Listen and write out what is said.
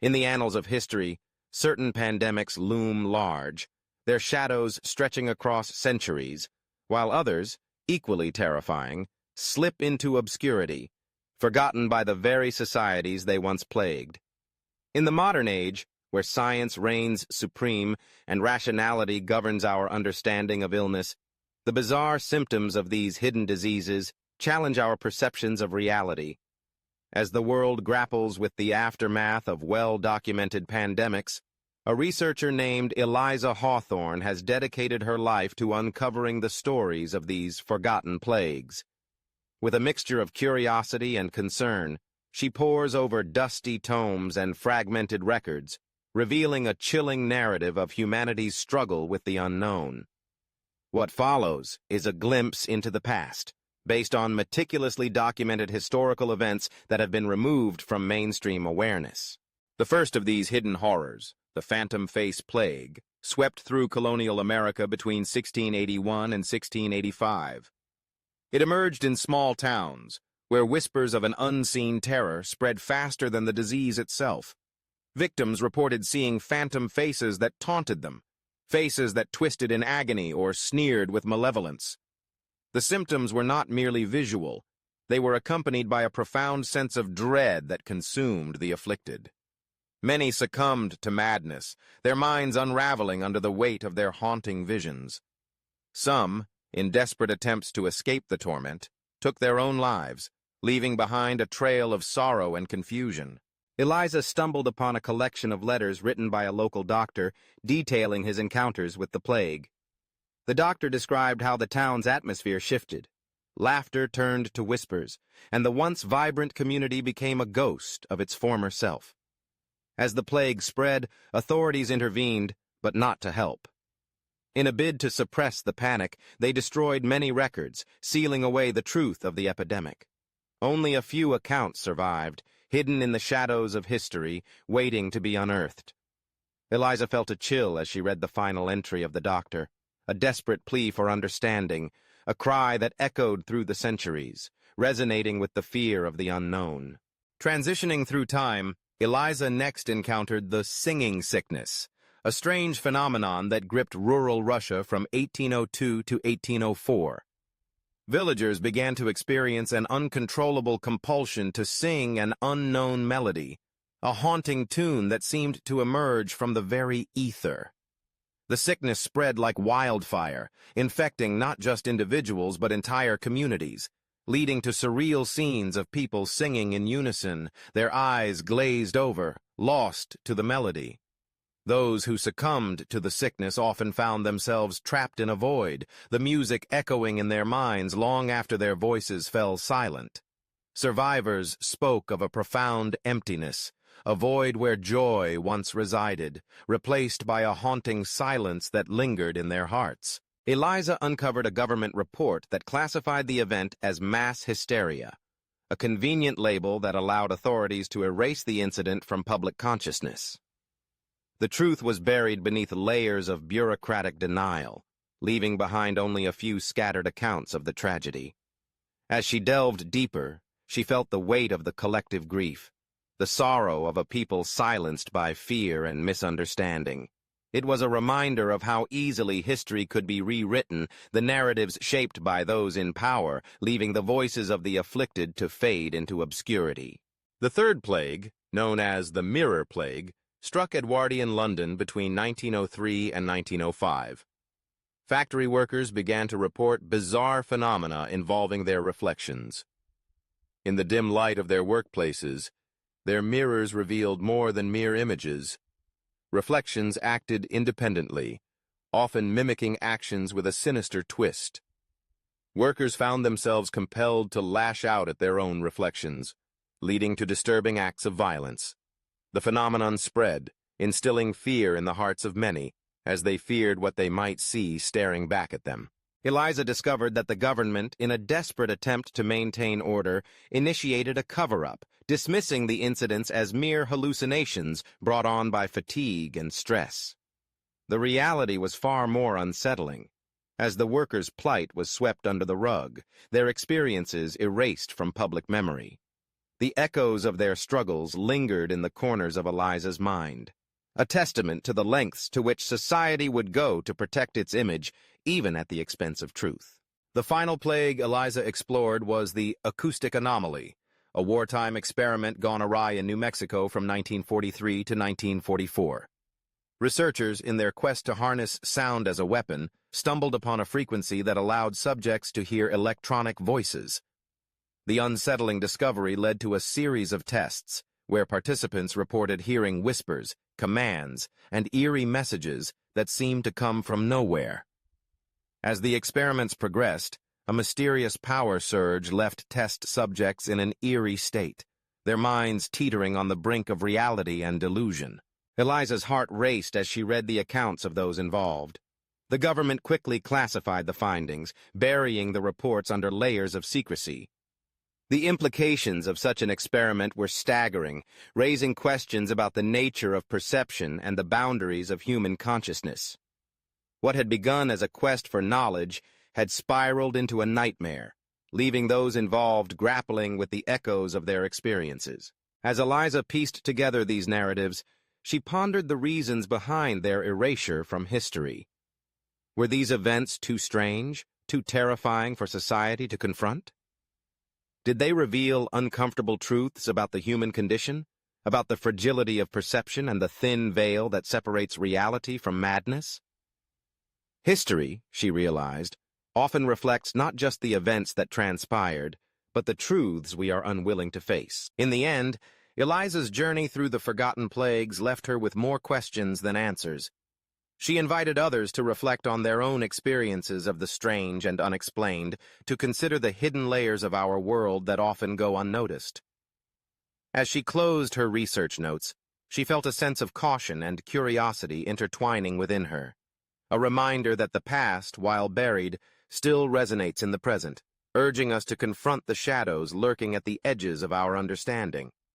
In the annals of history, certain pandemics loom large, their shadows stretching across centuries, while others, equally terrifying, slip into obscurity, forgotten by the very societies they once plagued. In the modern age, where science reigns supreme and rationality governs our understanding of illness, the bizarre symptoms of these hidden diseases challenge our perceptions of reality. As the world grapples with the aftermath of well-documented pandemics, a researcher named Eliza Hawthorne has dedicated her life to uncovering the stories of these forgotten plagues. With a mixture of curiosity and concern, she pores over dusty tomes and fragmented records, revealing a chilling narrative of humanity's struggle with the unknown. What follows is a glimpse into the past, based on meticulously documented historical events that have been removed from mainstream awareness. The first of these hidden horrors, the Phantom Face Plague, swept through colonial America between 1681 and 1685. It emerged in small towns, where whispers of an unseen terror spread faster than the disease itself. Victims reported seeing phantom faces that taunted them, faces that twisted in agony or sneered with malevolence. The symptoms were not merely visual, they were accompanied by a profound sense of dread that consumed the afflicted. Many succumbed to madness, their minds unraveling under the weight of their haunting visions. Some, in desperate attempts to escape the torment, took their own lives, leaving behind a trail of sorrow and confusion. Eliza stumbled upon a collection of letters written by a local doctor detailing his encounters with the plague. The doctor described how the town's atmosphere shifted. Laughter turned to whispers, and the once vibrant community became a ghost of its former self. As the plague spread, authorities intervened, but not to help. In a bid to suppress the panic, they destroyed many records, sealing away the truth of the epidemic. Only a few accounts survived, hidden in the shadows of history, waiting to be unearthed. Eliza felt a chill as she read the final entry of the doctor, a desperate plea for understanding, a cry that echoed through the centuries, resonating with the fear of the unknown. Transitioning through time, Eliza next encountered the singing sickness, a strange phenomenon that gripped rural Russia from 1802 to 1804. Villagers began to experience an uncontrollable compulsion to sing an unknown melody, a haunting tune that seemed to emerge from the very ether. The sickness spread like wildfire, infecting not just individuals but entire communities, leading to surreal scenes of people singing in unison, their eyes glazed over, lost to the melody. Those who succumbed to the sickness often found themselves trapped in a void, the music echoing in their minds long after their voices fell silent. Survivors spoke of a profound emptiness, a void where joy once resided, replaced by a haunting silence that lingered in their hearts. Eliza uncovered a government report that classified the event as mass hysteria, a convenient label that allowed authorities to erase the incident from public consciousness. The truth was buried beneath layers of bureaucratic denial, leaving behind only a few scattered accounts of the tragedy. As she delved deeper, she felt the weight of the collective grief, the sorrow of a people silenced by fear and misunderstanding. It was a reminder of how easily history could be rewritten, the narratives shaped by those in power, leaving the voices of the afflicted to fade into obscurity. The third plague, known as the Mirror Plague, struck Edwardian London between 1903 and 1905. Factory workers began to report bizarre phenomena involving their reflections. In the dim light of their workplaces, their mirrors revealed more than mere images. Reflections acted independently, often mimicking actions with a sinister twist. Workers found themselves compelled to lash out at their own reflections, leading to disturbing acts of violence. The phenomenon spread, instilling fear in the hearts of many, as they feared what they might see staring back at them. Eliza discovered that the government, in a desperate attempt to maintain order, initiated a cover-up, dismissing the incidents as mere hallucinations brought on by fatigue and stress. The reality was far more unsettling. As the workers' plight was swept under the rug, their experiences erased from public memory. The echoes of their struggles lingered in the corners of Eliza's mind, a testament to the lengths to which society would go to protect its image, even at the expense of truth. The final plague Eliza explored was the acoustic anomaly, a wartime experiment gone awry in New Mexico from 1943 to 1944. Researchers, in their quest to harness sound as a weapon, stumbled upon a frequency that allowed subjects to hear electronic voices. The unsettling discovery led to a series of tests, where participants reported hearing whispers, commands, and eerie messages that seemed to come from nowhere. As the experiments progressed, a mysterious power surge left test subjects in an eerie state, their minds teetering on the brink of reality and delusion. Eliza's heart raced as she read the accounts of those involved. The government quickly classified the findings, burying the reports under layers of secrecy. The implications of such an experiment were staggering, raising questions about the nature of perception and the boundaries of human consciousness. What had begun as a quest for knowledge had spiraled into a nightmare, leaving those involved grappling with the echoes of their experiences. As Eliza pieced together these narratives, she pondered the reasons behind their erasure from history. Were these events too strange, too terrifying for society to confront? Did they reveal uncomfortable truths about the human condition, about the fragility of perception and the thin veil that separates reality from madness? History, she realized, often reflects not just the events that transpired, but the truths we are unwilling to face. In the end, Eliza's journey through the forgotten plagues left her with more questions than answers. She invited others to reflect on their own experiences of the strange and unexplained, to consider the hidden layers of our world that often go unnoticed. As she closed her research notes, she felt a sense of caution and curiosity intertwining within her, a reminder that the past, while buried, still resonates in the present, urging us to confront the shadows lurking at the edges of our understanding.